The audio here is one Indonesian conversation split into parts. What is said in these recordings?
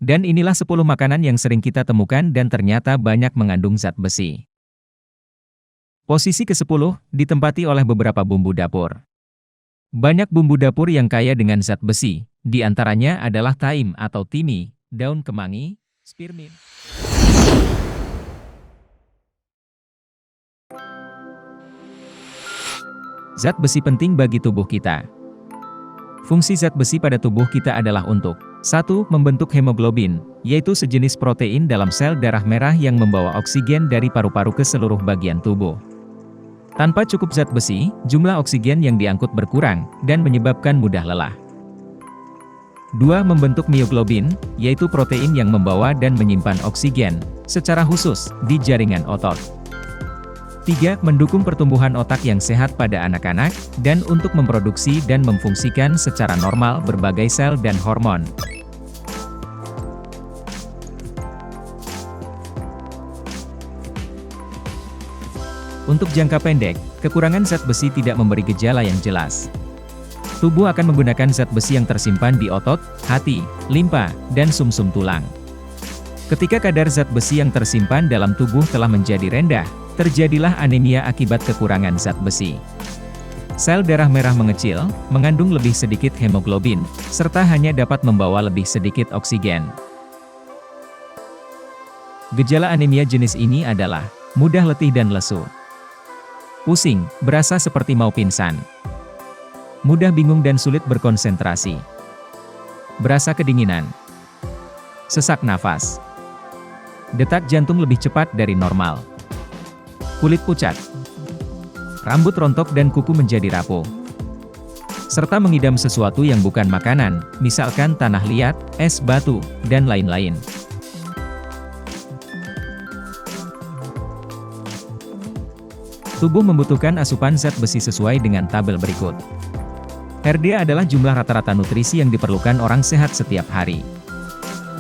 Dan inilah 10 makanan yang sering kita temukan dan ternyata banyak mengandung zat besi. Posisi ke-10 ditempati oleh beberapa bumbu dapur. Banyak bumbu dapur yang kaya dengan zat besi, di antaranya adalah thyme atau timi, daun kemangi, spearmint. Zat besi penting bagi tubuh kita. Fungsi zat besi pada tubuh kita adalah untuk 1. Membentuk hemoglobin, yaitu sejenis protein dalam sel darah merah yang membawa oksigen dari paru-paru ke seluruh bagian tubuh. Tanpa cukup zat besi, jumlah oksigen yang diangkut berkurang, dan menyebabkan mudah lelah. 2. Membentuk mioglobin, yaitu protein yang membawa dan menyimpan oksigen, secara khusus, di jaringan otot. 3. Mendukung pertumbuhan otak yang sehat pada anak-anak, dan untuk memproduksi dan memfungsikan secara normal berbagai sel dan hormon. Untuk jangka pendek, kekurangan zat besi tidak memberi gejala yang jelas. Tubuh akan menggunakan zat besi yang tersimpan di otot, hati, limpa, dan sumsum tulang. Ketika kadar zat besi yang tersimpan dalam tubuh telah menjadi rendah, terjadilah anemia akibat kekurangan zat besi. Sel darah merah mengecil, mengandung lebih sedikit hemoglobin, serta hanya dapat membawa lebih sedikit oksigen. Gejala anemia jenis ini adalah mudah letih dan lesu, pusing, berasa seperti mau pingsan, mudah bingung dan sulit berkonsentrasi, berasa kedinginan, sesak nafas, detak jantung lebih cepat dari normal, kulit pucat, rambut rontok dan kuku menjadi rapuh, serta mengidam sesuatu yang bukan makanan, misalkan tanah liat, es batu, dan lain-lain. Tubuh membutuhkan asupan zat besi sesuai dengan tabel berikut. RDA adalah jumlah rata-rata nutrisi yang diperlukan orang sehat setiap hari.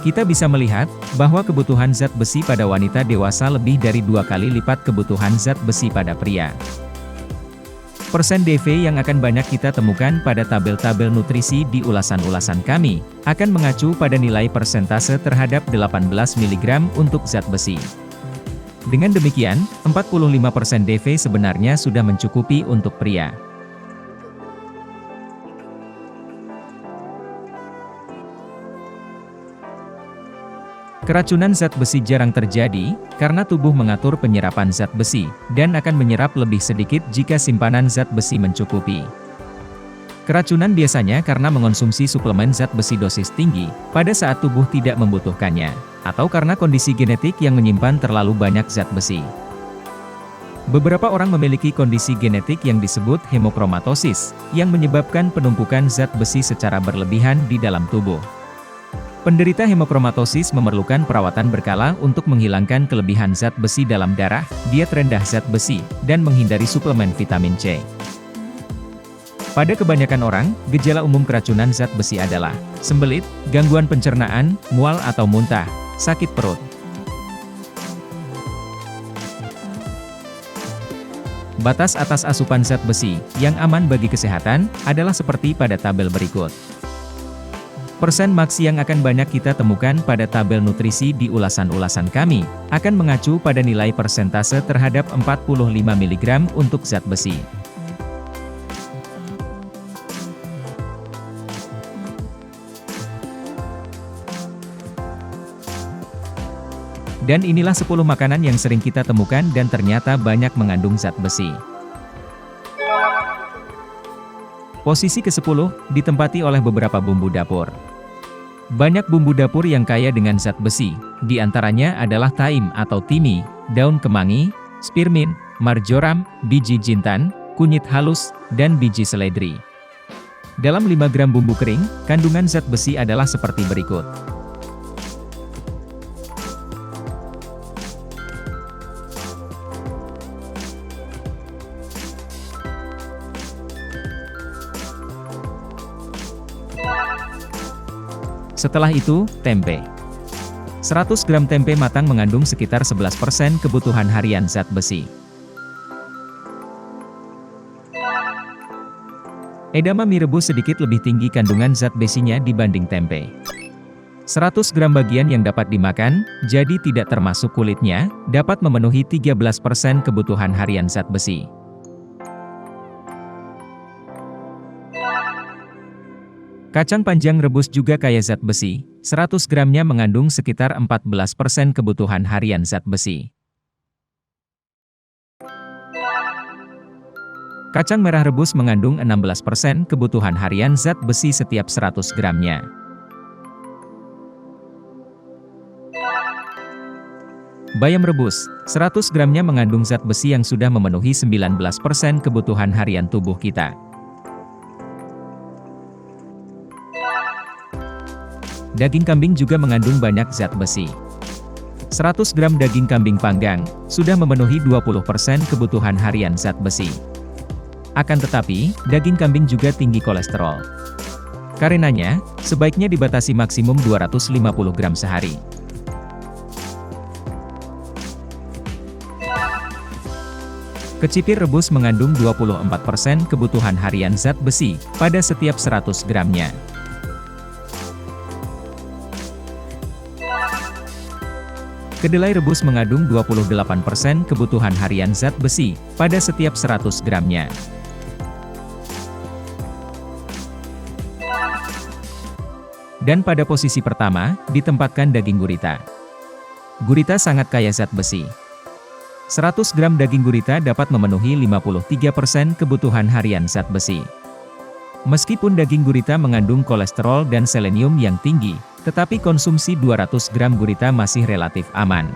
Kita bisa melihat bahwa kebutuhan zat besi pada wanita dewasa lebih dari 2 kali lipat kebutuhan zat besi pada pria. Persen DV yang akan banyak kita temukan pada tabel-tabel nutrisi di ulasan-ulasan kami, akan mengacu pada nilai persentase terhadap 18 mg untuk zat besi. Dengan demikian, 45% DV sebenarnya sudah mencukupi untuk pria. Keracunan zat besi jarang terjadi, karena tubuh mengatur penyerapan zat besi, dan akan menyerap lebih sedikit jika simpanan zat besi mencukupi. Keracunan biasanya karena mengonsumsi suplemen zat besi dosis tinggi, pada saat tubuh tidak membutuhkannya, atau karena kondisi genetik yang menyimpan terlalu banyak zat besi. Beberapa orang memiliki kondisi genetik yang disebut hemokromatosis, yang menyebabkan penumpukan zat besi secara berlebihan di dalam tubuh. Penderita hemokromatosis memerlukan perawatan berkala untuk menghilangkan kelebihan zat besi dalam darah, diet rendah zat besi, dan menghindari suplemen vitamin C. Pada kebanyakan orang, gejala umum keracunan zat besi adalah sembelit, gangguan pencernaan, mual atau muntah, sakit perut. Batas atas asupan zat besi yang aman bagi kesehatan adalah seperti pada tabel berikut. Persen maks yang akan banyak kita temukan pada tabel nutrisi di ulasan-ulasan kami, akan mengacu pada nilai persentase terhadap 45 mg untuk zat besi. Dan inilah 10 makanan yang sering kita temukan dan ternyata banyak mengandung zat besi. Posisi ke-10 ditempati oleh beberapa bumbu dapur. Banyak bumbu dapur yang kaya dengan zat besi, di antaranya adalah thyme atau timi, daun kemangi, spearmint, marjoram, biji jintan, kunyit halus, dan biji seledri. Dalam 5 gram bumbu kering, kandungan zat besi adalah seperti berikut. Setelah itu, tempe. 100 gram tempe matang mengandung sekitar 11% kebutuhan harian zat besi. Edamame rebus sedikit lebih tinggi kandungan zat besinya dibanding tempe. 100 gram bagian yang dapat dimakan, jadi tidak termasuk kulitnya, dapat memenuhi 13% kebutuhan harian zat besi. Kacang panjang rebus juga kaya zat besi, 100 gramnya mengandung sekitar 14% kebutuhan harian zat besi. Kacang merah rebus mengandung 16% kebutuhan harian zat besi setiap 100 gramnya. Bayam rebus, 100 gramnya mengandung zat besi yang sudah memenuhi 19% kebutuhan harian tubuh kita. Daging kambing juga mengandung banyak zat besi. 100 gram daging kambing panggang, sudah memenuhi 20% kebutuhan harian zat besi. Akan tetapi, daging kambing juga tinggi kolesterol. Karenanya, sebaiknya dibatasi maksimum 250 gram sehari. Kecipir rebus mengandung 24% kebutuhan harian zat besi, pada setiap 100 gramnya. Kedelai rebus mengandung 28% kebutuhan harian zat besi, pada setiap 100 gramnya. Dan pada posisi pertama, ditempatkan daging gurita. Gurita sangat kaya zat besi. 100 gram daging gurita dapat memenuhi 53% kebutuhan harian zat besi. Meskipun daging gurita mengandung kolesterol dan selenium yang tinggi, tetapi konsumsi 200 gram gurita masih relatif aman.